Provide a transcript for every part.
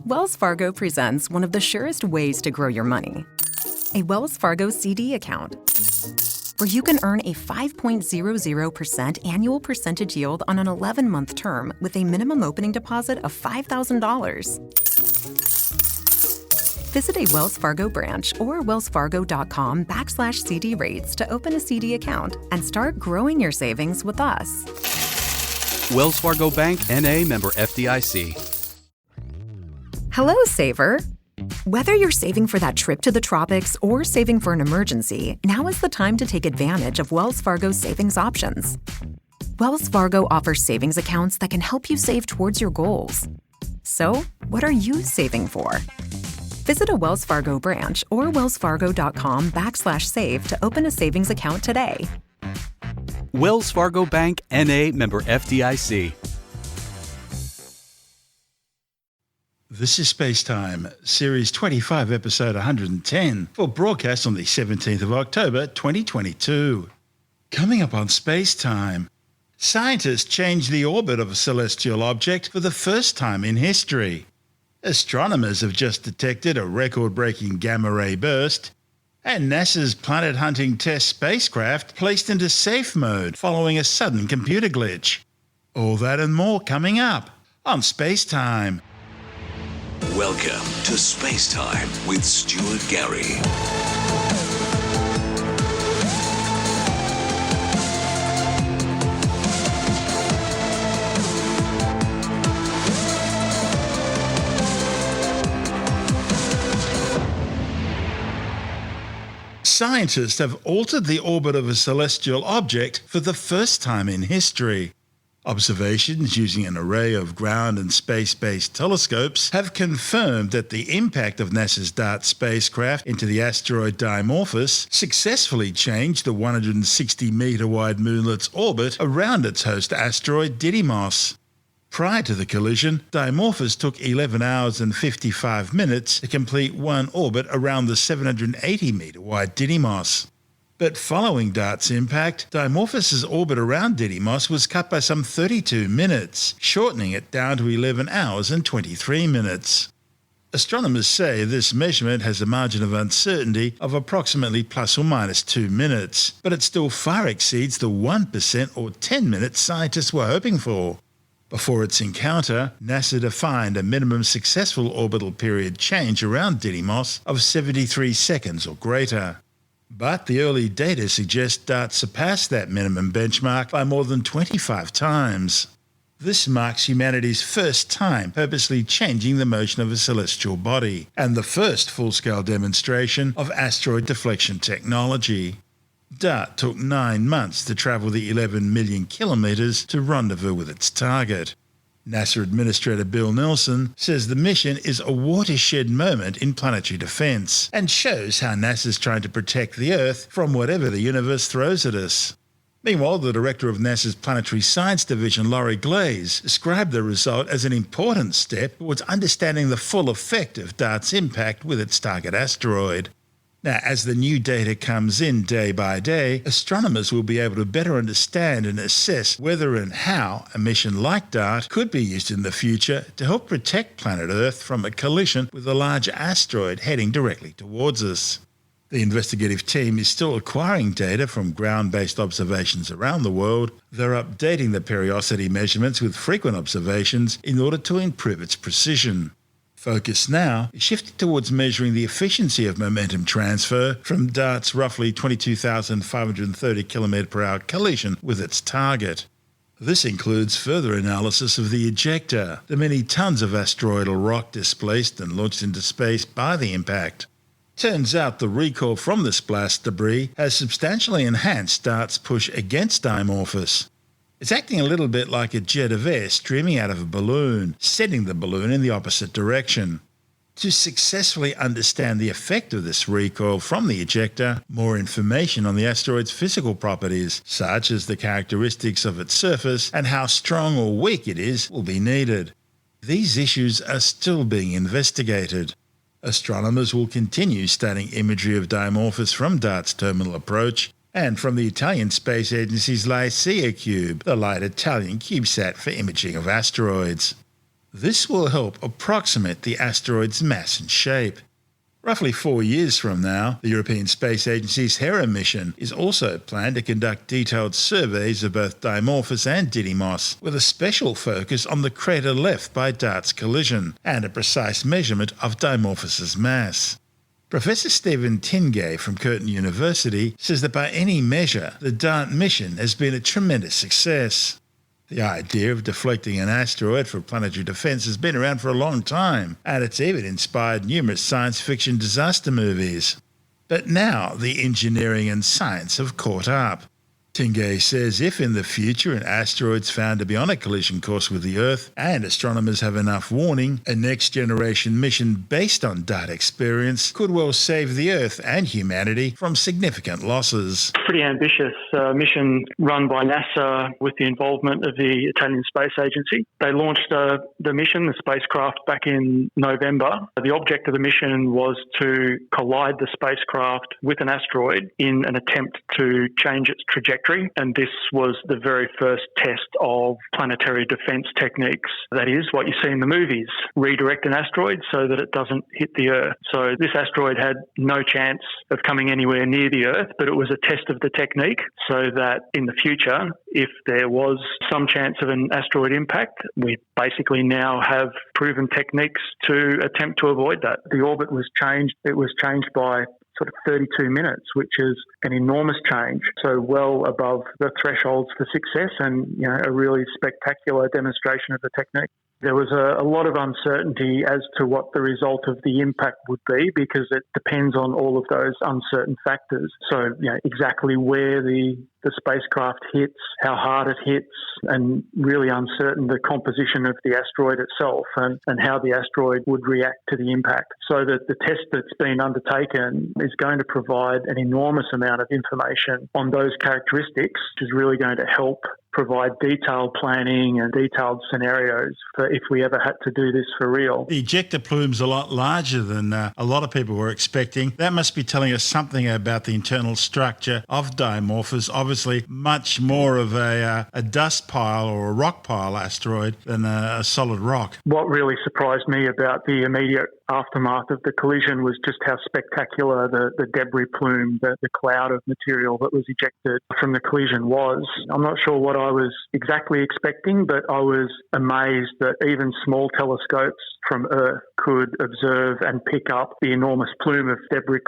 Wells Fargo presents one of the surest ways to grow your money. A Wells Fargo CD account, where you can earn a 5.00% annual percentage yield on an 11-month term with a minimum opening deposit of $5,000. Visit a Wells Fargo branch or wellsfargo.com/CD rates to open a CD account and start growing your savings with us. Wells Fargo Bank, N.A., member FDIC. Hello, saver. Whether you're saving for that trip to the tropics or saving for an emergency, now is the time to take advantage of Wells Fargo's savings options. Wells Fargo offers savings accounts that can help you save towards your goals. So, what are you saving for? Visit a Wells Fargo branch or wellsfargo.com/save to open a savings account today. Wells Fargo Bank, N.A., member FDIC. This is SpaceTime, Series 25, Episode 110, for broadcast on the 17th of October 2022. Coming up on SpaceTime, scientists change the orbit of a celestial object for the first time in history. Astronomers have just detected a record-breaking gamma-ray burst, and NASA's planet-hunting TESS spacecraft placed into safe mode following a sudden computer glitch. All that and more coming up on SpaceTime. Welcome to SpaceTime with Stuart Gary. Scientists have altered the orbit of a celestial object for the first time in history. Observations using an array of ground and space-based telescopes have confirmed that the impact of NASA's DART spacecraft into the asteroid Dimorphos successfully changed the 160-metre-wide moonlet's orbit around its host asteroid Didymos. Prior to the collision, Dimorphos took 11 hours and 55 minutes to complete one orbit around the 780-metre-wide Didymos. But following DART's impact, Dimorphos' orbit around Didymos was cut by some 32 minutes, shortening it down to 11 hours and 23 minutes. Astronomers say this measurement has a margin of uncertainty of approximately plus or minus 2 minutes, but it still far exceeds the 1% or 10 minutes scientists were hoping for. Before its encounter, NASA defined a minimum successful orbital period change around Didymos of 73 seconds or greater. But the early data suggests DART surpassed that minimum benchmark by more than 25 times. This marks humanity's first time purposely changing the motion of a celestial body, and the first full-scale demonstration of asteroid deflection technology. DART took 9 months to travel the 11 million kilometres to rendezvous with its target. NASA Administrator Bill Nelson says the mission is a watershed moment in planetary defence and shows how NASA's trying to protect the Earth from whatever the universe throws at us. Meanwhile, the director of NASA's Planetary Science Division, Laurie Glaze, described the result as an important step towards understanding the full effect of DART's impact with its target asteroid. Now, as the new data comes in day by day, astronomers will be able to better understand and assess whether and how a mission like DART could be used in the future to help protect planet Earth from a collision with a large asteroid heading directly towards us. The investigative team is still acquiring data from ground-based observations around the world. They're updating the periodicity measurements with frequent observations in order to improve its precision. Focus now is shifting towards measuring the efficiency of momentum transfer from DART's roughly 22,530 km/h collision with its target. This includes further analysis of the ejector, the many tons of asteroidal rock displaced and launched into space by the impact. Turns out the recoil from this blast debris has substantially enhanced DART's push against Dimorphos. It's acting a little bit like a jet of air streaming out of a balloon, sending the balloon in the opposite direction. To successfully understand the effect of this recoil from the ejector, more information on the asteroid's physical properties, such as the characteristics of its surface and how strong or weak it is, will be needed. These issues are still being investigated. Astronomers will continue studying imagery of Dimorphos from DART's terminal approach and from the Italian Space Agency's Lycia Cube, the light Italian CubeSat for imaging of asteroids. This will help approximate the asteroid's mass and shape. Roughly 4 years from now, the European Space Agency's Hera mission is also planned to conduct detailed surveys of both Dimorphos and Didymos, with a special focus on the crater left by DART's collision and a precise measurement of Dimorphos's mass. Professor Stephen Tingay from Curtin University says that by any measure, the DART mission has been a tremendous success. The idea of deflecting an asteroid for planetary defense has been around for a long time, and it's even inspired numerous science fiction disaster movies. But now the engineering and science have caught up. Tingay says if in the future an asteroid's found to be on a collision course with the Earth and astronomers have enough warning, a next-generation mission based on DART experience could well save the Earth and humanity from significant losses. Pretty ambitious mission run by NASA with the involvement of the Italian Space Agency. They launched the mission, the spacecraft, back in November. The object of the mission was to collide the spacecraft with an asteroid in an attempt to change its trajectory. And this was the very first test of planetary defense techniques. That is, what you see in the movies, redirect an asteroid so that it doesn't hit the Earth. So this asteroid had no chance of coming anywhere near the Earth, but it was a test of the technique so that in the future, if there was some chance of an asteroid impact, we basically now have proven techniques to attempt to avoid that. The orbit was changed. It was changed by sort of 32 minutes, which is an enormous change. So well above the thresholds for success and, a really spectacular demonstration of the technique. There was a lot of uncertainty as to what the result of the impact would be because it depends on all of those uncertain factors. So, exactly where the spacecraft hits, how hard it hits, and really uncertain the composition of the asteroid itself and how the asteroid would react to the impact. So that the test that's been undertaken is going to provide an enormous amount of information on those characteristics, which is really going to help provide detailed planning and detailed scenarios for if we ever had to do this for real. The ejector plume's a lot larger than a lot of people were expecting. That must be telling us something about the internal structure of Dimorphos. Obviously, much more of a dust pile or a rock pile asteroid than a solid rock. What really surprised me about the immediate aftermath of the collision was just how spectacular the debris plume, the cloud of material that was ejected from the collision was. I'm not sure what I was exactly expecting, but I was amazed that even small telescopes from Earth could observe and pick up the enormous plume of debris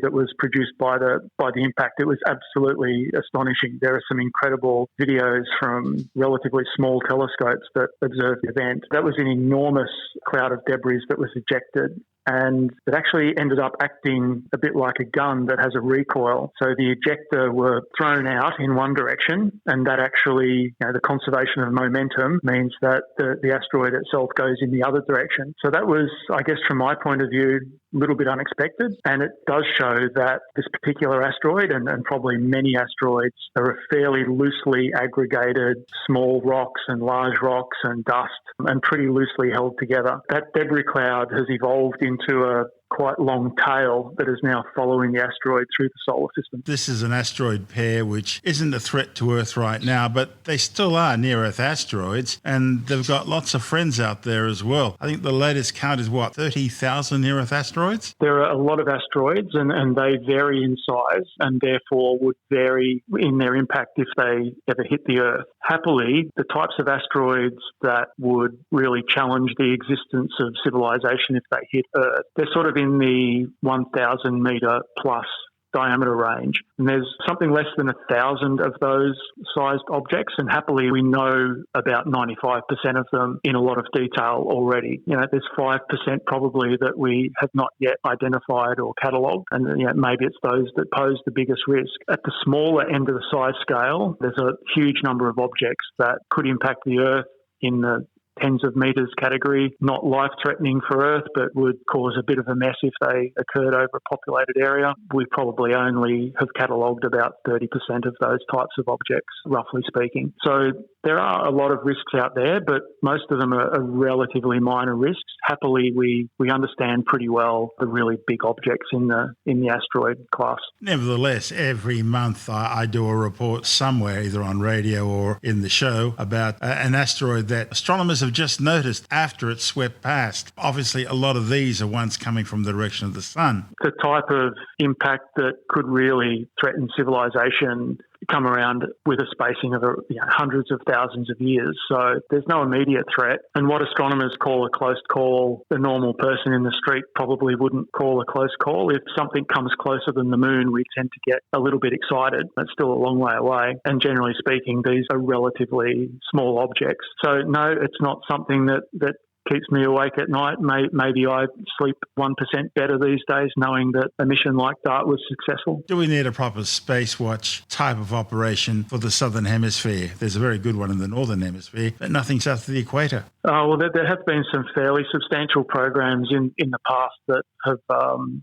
that was produced by the impact. It was absolutely astonishing. There are some incredible videos from relatively small telescopes that observed the event. That was an enormous cloud of debris that was ejected. And it actually ended up acting a bit like a gun that has a recoil. So the ejector were thrown out in one direction, and that actually, the conservation of momentum means that the asteroid itself goes in the other direction. So that was, I guess, from my point of view, a little bit unexpected. And it does show that this particular asteroid, and probably many asteroids, are a fairly loosely aggregated small rocks and large rocks and dust, and pretty loosely held together. That debris cloud has evolved into a quite long tail that is now following the asteroid through the solar system. This is an asteroid pair which isn't a threat to Earth right now, but they still are near-Earth asteroids, and they've got lots of friends out there as well. I think the latest count is, 30,000 near-Earth asteroids? There are a lot of asteroids, and they vary in size and therefore would vary in their impact if they ever hit the Earth. Happily, the types of asteroids that would really challenge the existence of civilization if they hit Earth, they're sort of in the 1,000 metre plus diameter range. And there's something less than 1,000 of those sized objects, and happily we know about 95% of them in a lot of detail already. There's 5% probably that we have not yet identified or catalogued, and maybe it's those that pose the biggest risk. At the smaller end of the size scale, there's a huge number of objects that could impact the Earth in the tens of metres category, not life-threatening for Earth, but would cause a bit of a mess if they occurred over a populated area. We probably only have catalogued about 30% of those types of objects, roughly speaking. So there are a lot of risks out there, but most of them are relatively minor risks. Happily, we understand pretty well the really big objects in the asteroid class. Nevertheless, every month I do a report somewhere, either on radio or in the show, about an asteroid that astronomers have have just noticed after it swept past? Obviously, a lot of these are ones coming from the direction of the sun. The type of impact that could really threaten civilization come around with a spacing of hundreds of thousands of years. So there's no immediate threat. And what astronomers call a close call, the normal person in the street probably wouldn't call a close call. If something comes closer than the moon, we tend to get a little bit excited. It's still a long way away. And generally speaking, these are relatively small objects. So no, it's not something that keeps me awake at night. Maybe I sleep 1% better these days knowing that a mission like that was successful. Do we need a proper space watch type of operation for the southern hemisphere? There's a very good one in the northern hemisphere, but nothing south of the equator. Well, there have been some fairly substantial programs in the past that have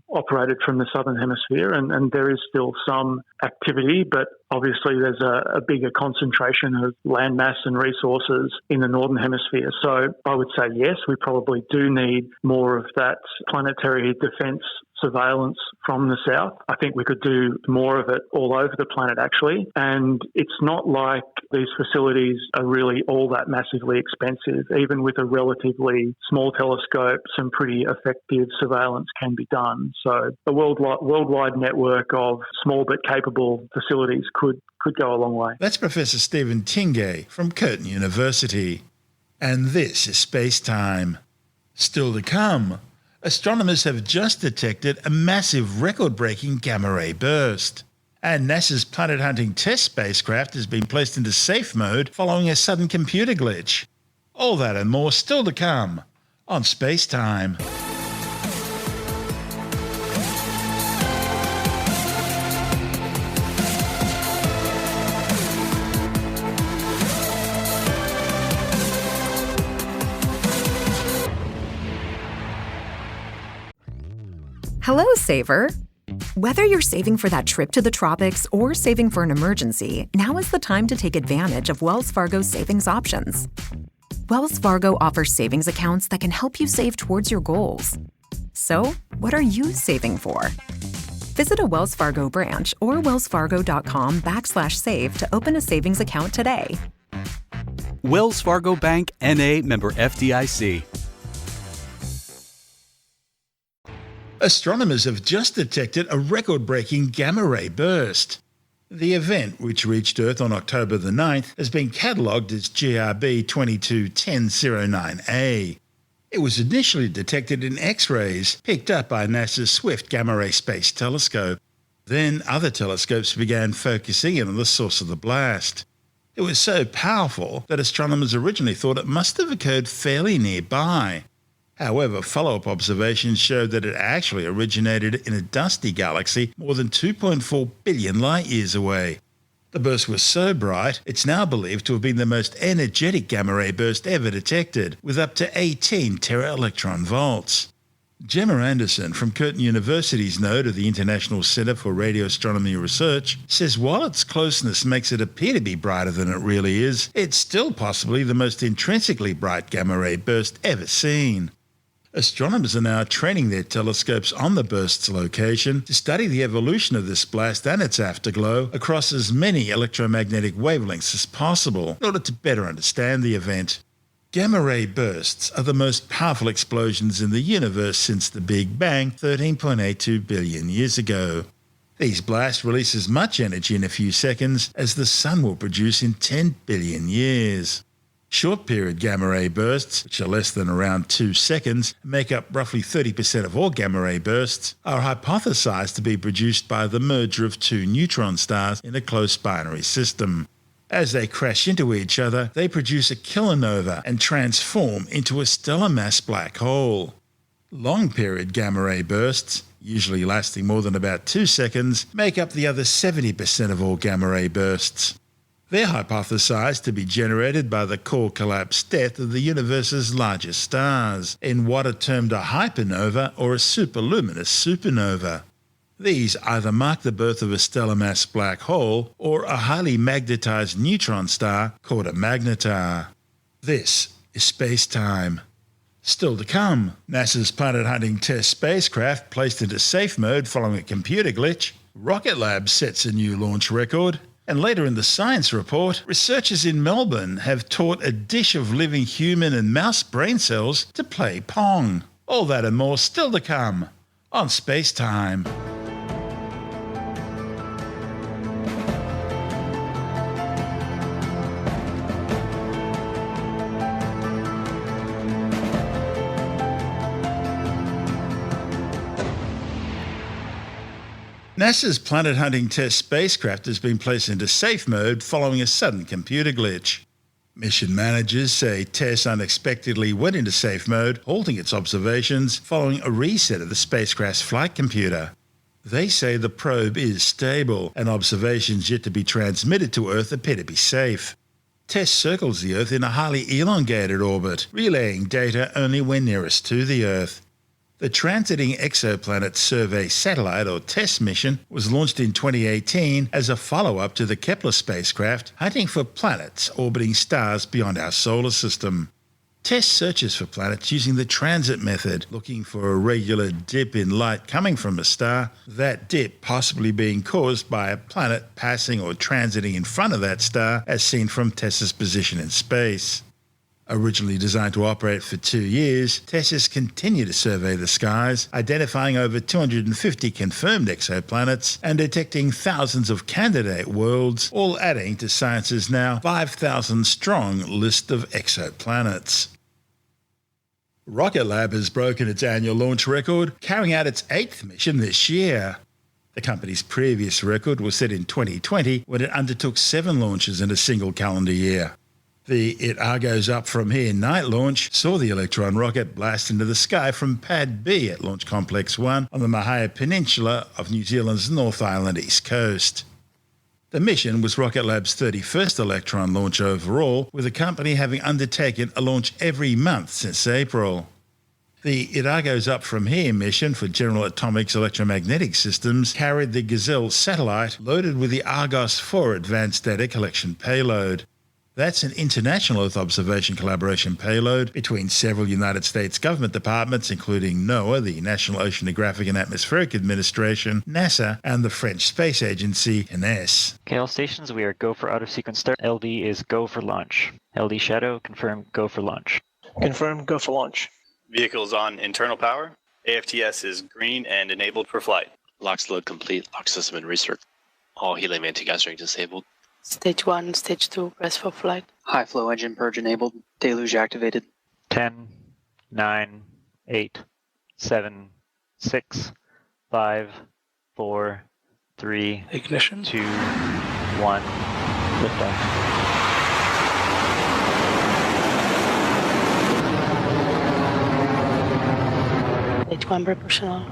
operated from the southern hemisphere, and there is still some activity, but obviously there's a bigger concentration of land mass and resources in the northern hemisphere. So I would say yes, we probably do need more of that planetary defence surveillance from the south. I think we could do more of it all over the planet, actually. And it's not like these facilities are really all that massively expensive. Even with a relatively small telescope, some pretty effective surveillance can be done. So a worldwide network of small but capable facilities could go a long way. That's Professor Stephen Tingay from Curtin University. And this is SpaceTime. Still to come, astronomers have just detected a massive record-breaking gamma-ray burst. And NASA's planet-hunting TESS spacecraft has been placed into safe mode following a sudden computer glitch. All that and more still to come on SpaceTime. Hello, Saver. Whether you're saving for that trip to the tropics or saving for an emergency, now is the time to take advantage of Wells Fargo's savings options. Wells Fargo offers savings accounts that can help you save towards your goals. So, what are you saving for? Visit a Wells Fargo branch or wellsfargo.com/save to open a savings account today. Wells Fargo Bank, N.A., member FDIC. Astronomers have just detected a record-breaking gamma-ray burst. The event, which reached Earth on October the 9th, has been catalogued as GRB 221009A. It was initially detected in X-rays picked up by NASA's Swift Gamma-Ray Space Telescope. Then other telescopes began focusing in on the source of the blast. It was so powerful that astronomers originally thought it must have occurred fairly nearby. However, follow-up observations showed that it actually originated in a dusty galaxy more than 2.4 billion light-years away. The burst was so bright, it's now believed to have been the most energetic gamma-ray burst ever detected, with up to 18 tera-electron volts. Gemma Anderson from Curtin University's node of the International Center for Radio Astronomy Research says while its closeness makes it appear to be brighter than it really is, it's still possibly the most intrinsically bright gamma-ray burst ever seen. Astronomers are now training their telescopes on the burst's location to study the evolution of this blast and its afterglow across as many electromagnetic wavelengths as possible in order to better understand the event. Gamma-ray bursts are the most powerful explosions in the universe since the Big Bang 13.82 billion years ago. These blasts release as much energy in a few seconds as the Sun will produce in 10 billion years. Short-period gamma-ray bursts, which are less than around 2 seconds, make up roughly 30% of all gamma-ray bursts, are hypothesized to be produced by the merger of two neutron stars in a close binary system. As they crash into each other, they produce a kilonova and transform into a stellar mass black hole. Long-period gamma-ray bursts, usually lasting more than about 2 seconds, make up the other 70% of all gamma-ray bursts. They're hypothesized to be generated by the core collapse death of the universe's largest stars, in what are termed a hypernova or a superluminous supernova. These either mark the birth of a stellar mass black hole or a highly magnetized neutron star called a magnetar. This is SpaceTime. Still to come, NASA's planet-hunting TESS spacecraft placed into safe mode following a computer glitch, Rocket Lab sets a new launch record, And later in the science report, researchers in Melbourne have taught a dish of living human and mouse brain cells to play pong. All that and more still to come on SpaceTime. NASA's planet-hunting TESS spacecraft has been placed into safe mode following a sudden computer glitch. Mission managers say TESS unexpectedly went into safe mode, halting its observations following a reset of the spacecraft's flight computer. They say the probe is stable and observations yet to be transmitted to Earth appear to be safe. TESS circles the Earth in a highly elongated orbit, relaying data only when nearest to the Earth. The Transiting Exoplanet Survey Satellite, or TESS mission, was launched in 2018 as a follow-up to the Kepler spacecraft, hunting for planets orbiting stars beyond our solar system. TESS searches for planets using the transit method, looking for a regular dip in light coming from a star, that dip possibly being caused by a planet passing or transiting in front of that star as seen from TESS's position in space. Originally designed to operate for 2 years, TESS has continued to survey the skies, identifying over 250 confirmed exoplanets and detecting thousands of candidate worlds, all adding to science's now 5,000-strong list of exoplanets. Rocket Lab has broken its annual launch record, carrying out its 8th mission this year. The company's previous record was set in 2020 when it undertook 7 launches in a single calendar year. The It Goes Up From Here night launch saw the Electron rocket blast into the sky from Pad B at Launch Complex 1 on the Mahia Peninsula of New Zealand's North Island east coast. The mission was Rocket Lab's 31st Electron launch overall, with the company having undertaken a launch every month since April. The It Goes Up From Here mission for General Atomics Electromagnetic Systems carried the Gazelle satellite loaded with the Argos 4 Advanced Data Collection payload. That's an international Earth observation collaboration payload between several United States government departments, including NOAA, the National Oceanographic and Atmospheric Administration, NASA, and the French space agency, TESS. Okay, all stations, we are go for out of sequence start. LD is go for launch. LD Shadow, confirm go for launch. Confirm go for launch. Vehicles on internal power. AFTS is green and enabled for flight. LOX load complete. LOX system in research. All helium anti-gas rings disabled. Stage 1, Stage 2, press for flight. High flow engine purge enabled. Deluge activated. 10, 9, 8, 7, 6, 5, 4, 3, ignition. 2, 1, liftoff. Stage 1 proportional,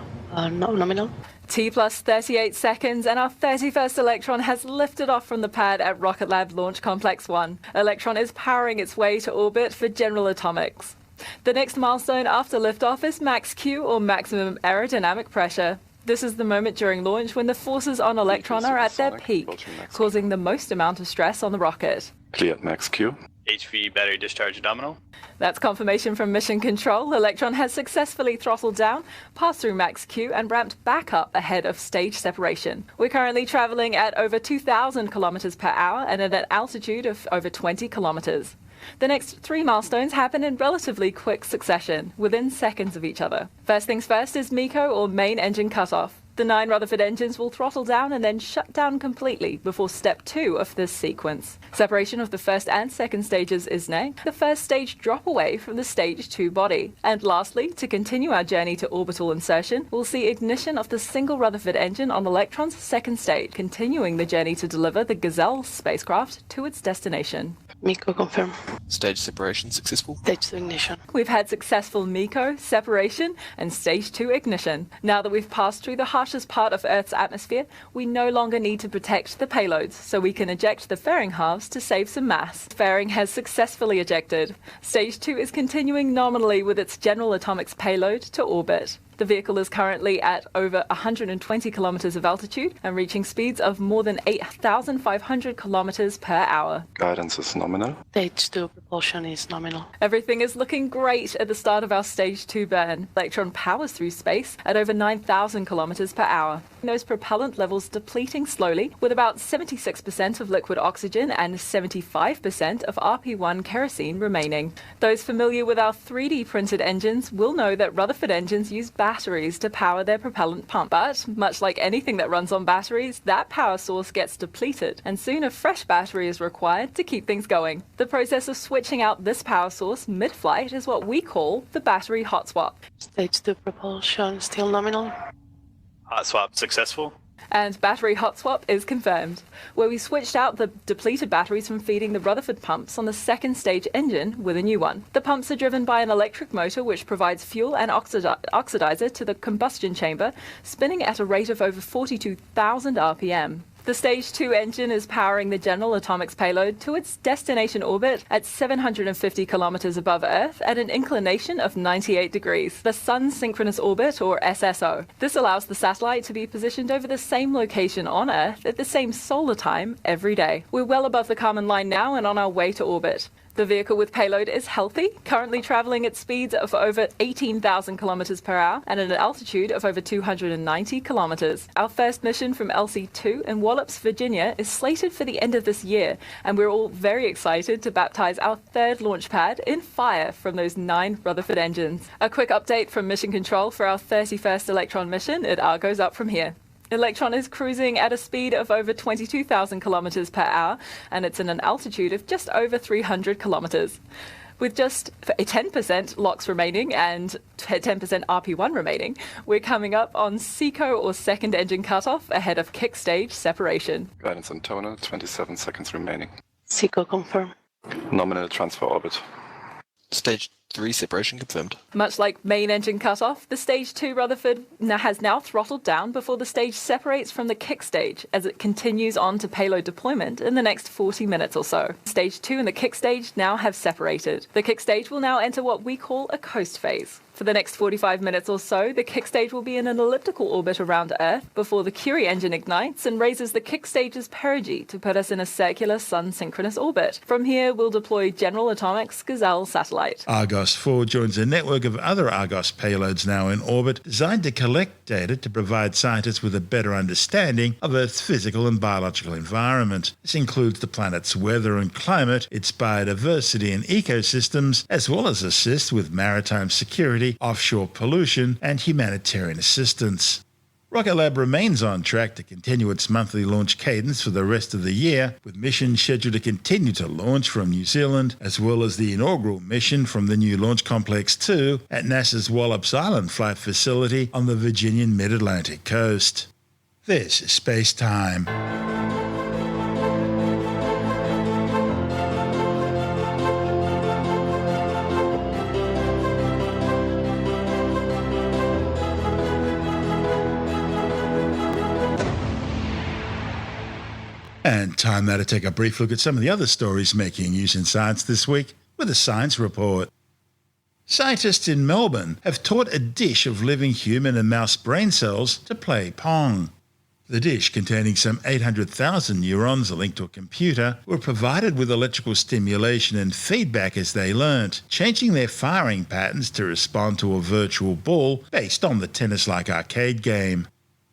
nominal. T plus 38 seconds and our 31st Electron has lifted off from the pad at Rocket Lab Launch Complex 1. Electron is powering its way to orbit for General Atomics. The next milestone after liftoff is max Q, or maximum aerodynamic pressure. This is the moment during launch when the forces on Electron are at their peak, causing the most amount of stress on the rocket. Clear at max Q. HV battery discharge nominal. That's confirmation from Mission Control. Electron has successfully throttled down, passed through max Q, and ramped back up ahead of stage separation. We're currently traveling at over 2,000 kilometers per hour and at an altitude of over 20 kilometers. The next 3 milestones happen in relatively quick succession, within seconds of each other. First things first is MECO, or main engine cutoff. The 9 Rutherford engines will throttle down and then shut down completely before step 2 of this sequence. Separation of the first and second stages is next. The first stage drop away from the stage 2 body. And lastly, to continue our journey to orbital insertion, we'll see ignition of the single Rutherford engine on Electron's second stage, continuing the journey to deliver the Gazelle spacecraft to its destination. MECO confirm. Stage separation successful. Stage 2 ignition. We've had successful MECO, separation, and stage 2 ignition. Now that we've passed through the harshest part of Earth's atmosphere, we no longer need to protect the payloads, so we can eject the fairing halves to save some mass. Fairing has successfully ejected. Stage 2 is continuing nominally with its General Atomics payload to orbit. The vehicle is currently at over 120 kilometers of altitude and reaching speeds of more than 8,500 kilometers per hour. Guidance is nominal. Stage 2 propulsion is nominal. Everything is looking great at the start of our Stage 2 burn. Electron powers through space at over 9,000 kilometers per hour. Those propellant levels depleting slowly, with about 76% of liquid oxygen and 75% of RP1 kerosene remaining. Those familiar with our 3D printed engines will know that Rutherford engines use batteries to power their propellant pump. But, much like anything that runs on batteries, that power source gets depleted, and soon a fresh battery is required to keep things going. The process of switching out this power source mid-flight is what we call the battery hot swap. Stage 2 propulsion still nominal. Hot swap successful. And battery hot swap is confirmed, where we switched out the depleted batteries from feeding the Rutherford pumps on the second stage engine with a new one. The pumps are driven by an electric motor which provides fuel and oxidizer to the combustion chamber, spinning at a rate of over 42,000 RPM. The Stage 2 engine is powering the General Atomics payload to its destination orbit at 750 kilometers above Earth at an inclination of 98 degrees, the Sun Synchronous Orbit, or SSO. This allows the satellite to be positioned over the same location on Earth at the same solar time every day. We're well above the Kármán line now and on our way to orbit. The vehicle with payload is healthy, currently traveling at speeds of over 18,000 kilometers per hour and at an altitude of over 290 kilometers. Our first mission from LC-2 in Wallops, Virginia is slated for the end of this year, and we're all very excited to baptize our third launch pad in fire from those 9 Rutherford engines. A quick update from Mission Control for our 31st Electron mission. It all goes up from here. Electron is cruising at a speed of over 22,000 kilometers per hour, and it's in an altitude of just over 300 kilometers. With just a 10% LOX remaining and 10% RP1 remaining, we're coming up on SECO or second engine cutoff ahead of kick stage separation. Guidance on tonal, 27 seconds remaining. SECO confirm. Nominal transfer orbit. Stage 3 separation confirmed. Much like main engine cutoff, the Stage 2 Rutherford has now throttled down before the stage separates from the kick stage as it continues on to payload deployment in the next 40 minutes or so. Stage 2 and the kick stage now have separated. The kick stage will now enter what we call a coast phase. For the next 45 minutes or so, the kick stage will be in an elliptical orbit around Earth before the Curie engine ignites and raises the kick stage's perigee to put us in a circular Sun synchronous orbit. From here, we'll deploy General Atomics' Gazelle satellite. Argos 4 joins a network of other Argos payloads now in orbit designed to collect data to provide scientists with a better understanding of Earth's physical and biological environment. This includes the planet's weather and climate, its biodiversity and ecosystems, as well as assist with maritime security, offshore pollution, and humanitarian assistance. Rocket Lab remains on track to continue its monthly launch cadence for the rest of the year, with missions scheduled to continue to launch from New Zealand, as well as the inaugural mission from the new Launch Complex 2 at NASA's Wallops Island Flight Facility on the Virginian mid-Atlantic coast. This is SpaceTime. And time now to take a brief look at some of the other stories making news in science this week with a science report. Scientists in Melbourne have taught a dish of living human and mouse brain cells to play pong. The dish, containing some 800,000 neurons linked to a computer, were provided with electrical stimulation and feedback as they learnt, changing their firing patterns to respond to a virtual ball based on the tennis-like arcade game.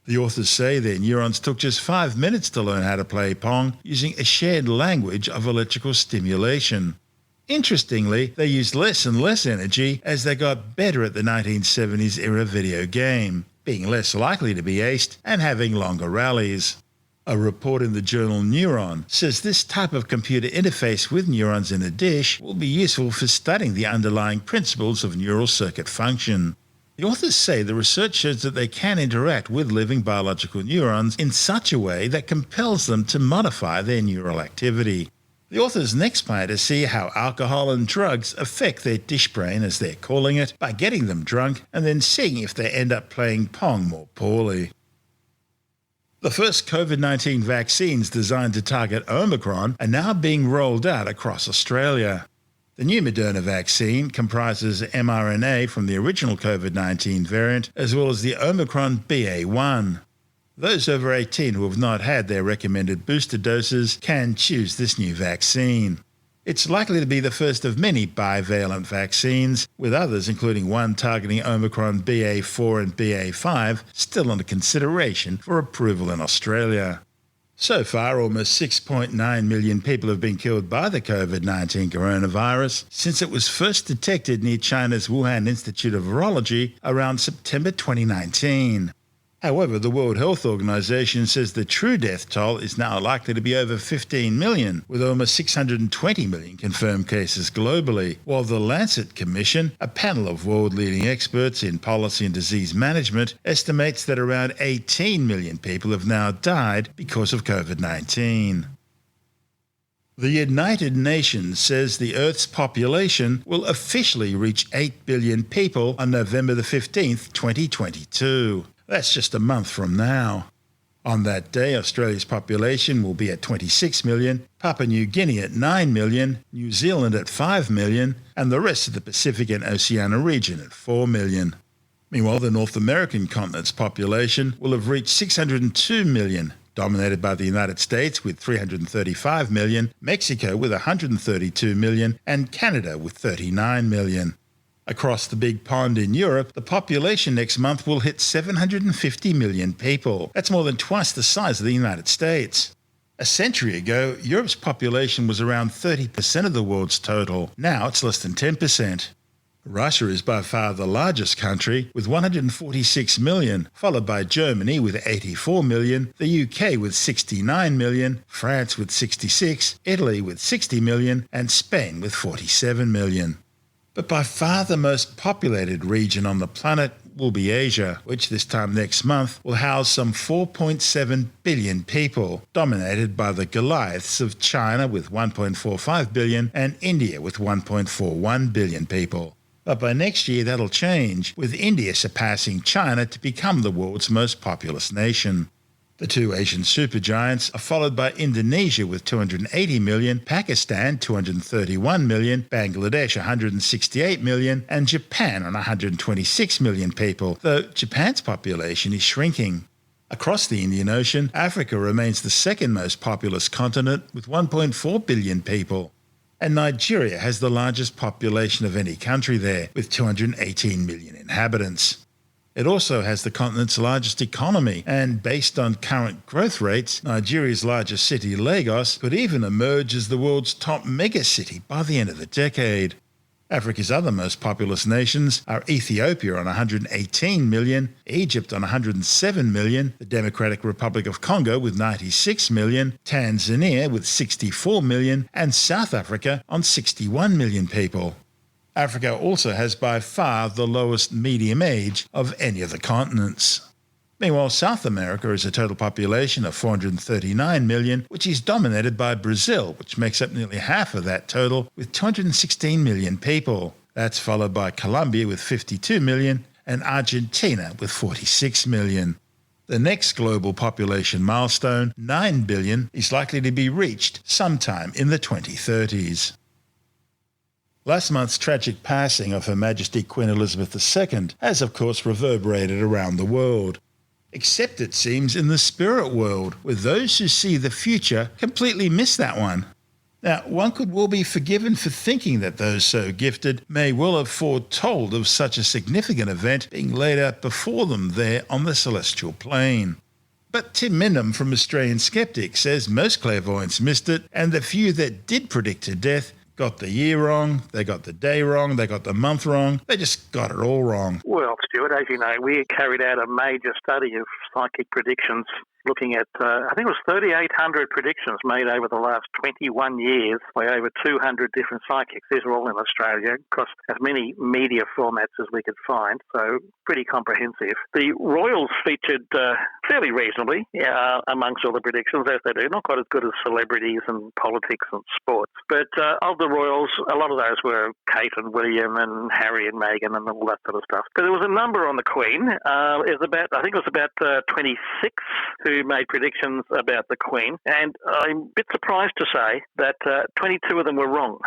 The authors say their neurons took just 5 minutes to learn how to play Pong using a shared language of electrical stimulation. Interestingly, they used less and less energy as they got better at the 1970s era video game, being less likely to be aced and having longer rallies. A report in the journal Neuron says this type of computer interface with neurons in a dish will be useful for studying the underlying principles of neural circuit function. The authors say the research shows that they can interact with living biological neurons in such a way that compels them to modify their neural activity. The authors next plan to see how alcohol and drugs affect their dish brain, as they're calling it, by getting them drunk and then seeing if they end up playing Pong more poorly. The first COVID-19 vaccines designed to target Omicron are now being rolled out across Australia. The new Moderna vaccine comprises mRNA from the original COVID-19 variant as well as the Omicron BA.1. Those over 18 who have not had their recommended booster doses can choose this new vaccine. It's likely to be the first of many bivalent vaccines, with others, including one targeting Omicron BA.4 and BA.5, still under consideration for approval in Australia. So far, almost 6.9 million people have been killed by the COVID-19 coronavirus since it was first detected near China's Wuhan Institute of Virology around September 2019. However, the World Health Organization says the true death toll is now likely to be over 15 million, with almost 620 million confirmed cases globally, while the Lancet Commission, a panel of world-leading experts in policy and disease management, estimates that around 18 million people have now died because of COVID-19. The United Nations says the Earth's population will officially reach 8 billion people on November the 15th, 2022. That's just a month from now. On that day, Australia's population will be at 26 million, Papua New Guinea at 9 million, New Zealand at 5 million, and the rest of the Pacific and Oceania region at 4 million. Meanwhile, the North American continent's population will have reached 602 million, dominated by the United States with 335 million, Mexico with 132 million, and Canada with 39 million. Across the big pond in Europe, the population next month will hit 750 million people. That's more than twice the size of the United States. A century ago, Europe's population was around 30% of the world's total. Now it's less than 10%. Russia is by far the largest country, with 146 million, followed by Germany with 84 million, the UK with 69 million, France with 66, Italy with 60 million, and Spain with 47 million. But by far the most populated region on the planet will be Asia, which this time next month will house some 4.7 billion people, dominated by the Goliaths of China with 1.45 billion and India with 1.41 billion people. But by next year that'll change, with India surpassing China to become the world's most populous nation. The two Asian supergiants are followed by Indonesia with 280 million, Pakistan 231 million, Bangladesh 168 million, and Japan on 126 million people, though Japan's population is shrinking. Across the Indian Ocean, Africa remains the second most populous continent with 1.4 billion people. And Nigeria has the largest population of any country there, with 218 million inhabitants. It also has the continent's largest economy, and based on current growth rates, Nigeria's largest city, Lagos, could even emerge as the world's top megacity by the end of the decade. Africa's other most populous nations are Ethiopia on 118 million, Egypt on 107 million, the Democratic Republic of Congo with 96 million, Tanzania with 64 million, and South Africa on 61 million people. Africa also has by far the lowest median age of any of the continents. Meanwhile, South America has a total population of 439 million, which is dominated by Brazil, which makes up nearly half of that total, with 216 million people. That's followed by Colombia with 52 million and Argentina with 46 million. The next global population milestone, 9 billion, is likely to be reached sometime in the 2030s. Last month's tragic passing of Her Majesty Queen Elizabeth II has of course reverberated around the world. Except it seems in the spirit world, where those who see the future completely miss that one. Now, one could well be forgiven for thinking that those so gifted may well have foretold of such a significant event being laid out before them there on the celestial plane. But Tim Minham from Australian Skeptic says most clairvoyants missed it, and the few that did predict her death got the year wrong, they got the day wrong, they got the month wrong, they just got it all wrong. Well, Stuart, as you know, we carried out a major study of psychic predictions looking at, I think it was 3,800 predictions made over the last 21 years by over 200 different psychics. These are all in Australia, across as many media formats as we could find, so pretty comprehensive. The Royals featured fairly reasonably amongst all the predictions, as they do, not quite as good as celebrities and politics and sports. But of the Royals, a lot of those were Kate and William and Harry and Meghan and all that sort of stuff. But there was a number on the Queen. I think it was about 26 who made predictions about the Queen. And I'm a bit surprised to say that 22 of them were wrong.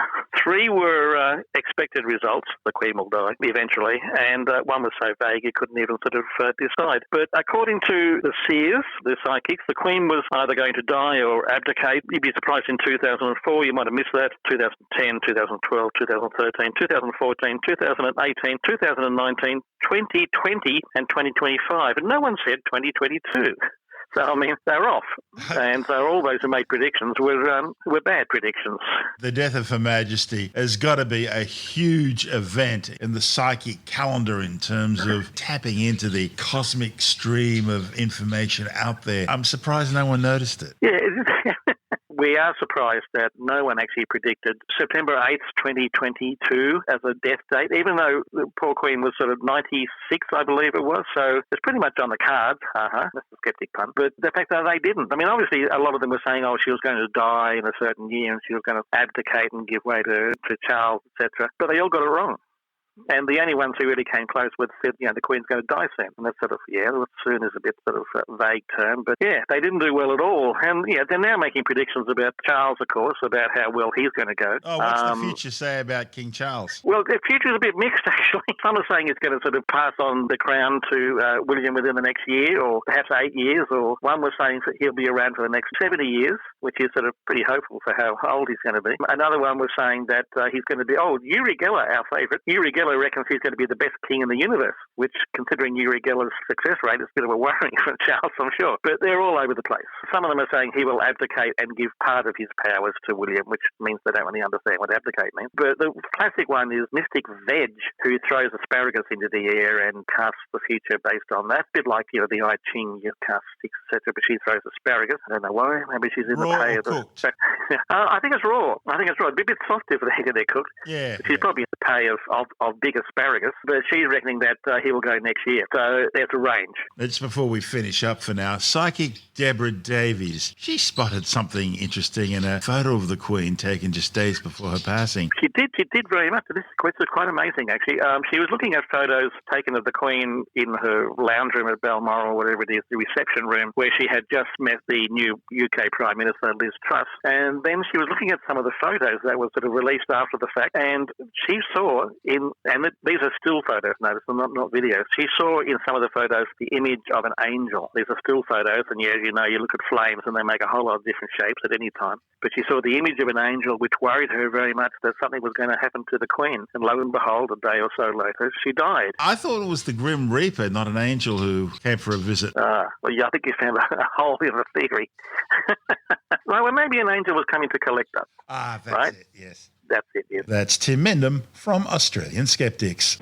3 were expected results. The Queen will die eventually. And one was so vague you couldn't even sort of decide. But according to the seers, the psychics, the Queen was either going to die or abdicate. You'd be surprised in 2004, you might have missed that, 2010, 2012, 2013, 2014, 2018, 2019, 2020 and 2025. And no one said 2022. So, I mean, they're off. And so all those who made predictions were bad predictions. The death of Her Majesty has got to be a huge event in the psychic calendar in terms of tapping into the cosmic stream of information out there. I'm surprised no one noticed it. Yeah, we are surprised that no one actually predicted September 8th, 2022 as a death date, even though the poor Queen was sort of 96, I believe it was. So it's pretty much on the cards. That's a skeptic pun. But the fact that they didn't. I mean, obviously, a lot of them were saying, she was going to die in a certain year and she was going to abdicate and give way to Charles, etc. But they all got it wrong. And the only ones who really came close with said, the Queen's going to die soon. And that's sort of, soon is a bit sort of a vague term. But they didn't do well at all. And they're now making predictions about Charles, of course, about how well he's going to go. What's the future say about King Charles? Well, the future's a bit mixed, actually. Some are saying he's going to sort of pass on the crown to William within the next year, or perhaps 8 years, or one was saying that he'll be around for the next 70 years, which is sort of pretty hopeful for how old he's going to be. Another one was saying that he's going to be, Uri Geller, our favourite. Uri Geller reckons he's going to be the best king in the universe, which, considering Uri Geller's success rate, is a bit of a worrying for Charles, I'm sure. But they're all over the place. Some of them are saying he will abdicate and give part of his powers to William, which means they don't really understand what abdicate means. But the classic one is Mystic Veg, who throws asparagus into the air and casts the future based on that. A bit like, the I Ching, you cast sticks, etc., but she throws asparagus. I don't know why. Maybe she's in raw the pay of the... I think it's raw. It'd be a bit softer if they're cooked. Yeah. She's probably in the pay of big asparagus, but she's reckoning that he will go next year. So there's a range. Just before we finish up for now, psychic Deborah Davies, she spotted something interesting in a photo of the Queen taken just days before her passing. She did very much. This is quite amazing, actually. She was looking at photos taken of the Queen in her lounge room at Balmoral, or whatever it is, the reception room, where she had just met the new UK Prime Minister, Liz Truss. And then she was looking at some of the photos that were sort of released after the fact, and she saw these are still photos, notice, not videos. She saw in some of the photos the image of an angel. These are still photos, and you look at flames and they make a whole lot of different shapes at any time. But she saw the image of an angel, which worried her very much that something was going to happen to the Queen. And lo and behold, a day or so later, she died. I thought it was the Grim Reaper, not an angel who came for a visit. I think you found a hole in the theory. Well, maybe an angel was coming to collect us. That's right? it, yes. That's it, yes. That's Tim Mendham from Australian Skeptics.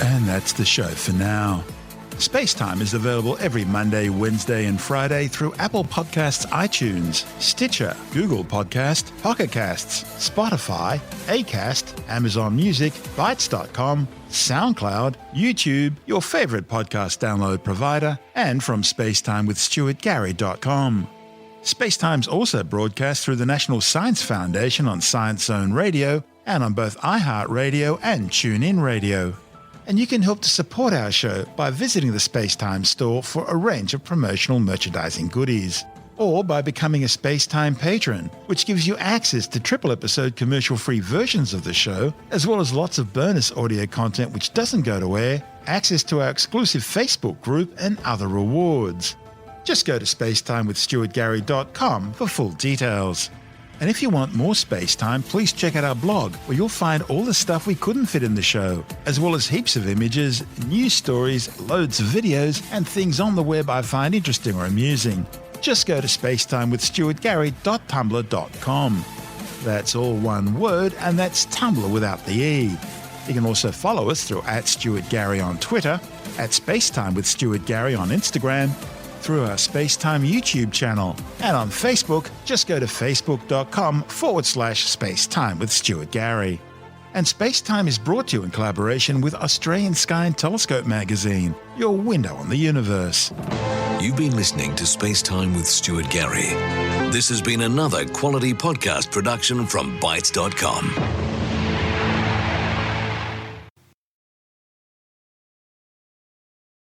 And that's the show for now. SpaceTime is available every Monday, Wednesday and Friday through Apple Podcasts, iTunes, Stitcher, Google Podcast, Pocket Casts, Spotify, Acast, Amazon Music, Bytes.com, SoundCloud, YouTube, your favourite podcast download provider, and from spacetimewithstuartgary.com. SpaceTime's also broadcast through the National Science Foundation on Science Zone Radio and on both iHeartRadio and TuneIn Radio. And you can help to support our show by visiting the SpaceTime store for a range of promotional merchandising goodies, or by becoming a SpaceTime patron, which gives you access to triple-episode commercial-free versions of the show, as well as lots of bonus audio content which doesn't go to air, access to our exclusive Facebook group, and other rewards. Just go to spacetimewithstuartgary.com for full details. And if you want more SpaceTime, please check out our blog, where you'll find all the stuff we couldn't fit in the show, as well as heaps of images, news stories, loads of videos, and things on the web I find interesting or amusing. Just go to spacetimewithstuartgary.tumblr.com. That's all one word, and that's Tumblr without the E. You can also follow us through @StuartGary on Twitter, @SpaceTimeWithStuartGary on Instagram, through our SpaceTime YouTube channel, and on Facebook, just go to facebook.com/SpaceTime with Stuart Gary. And SpaceTime is brought to you in collaboration with Australian Sky and Telescope magazine, your window on the universe. You've been listening to SpaceTime with Stuart Gary. This has been another quality podcast production from Bytes.com.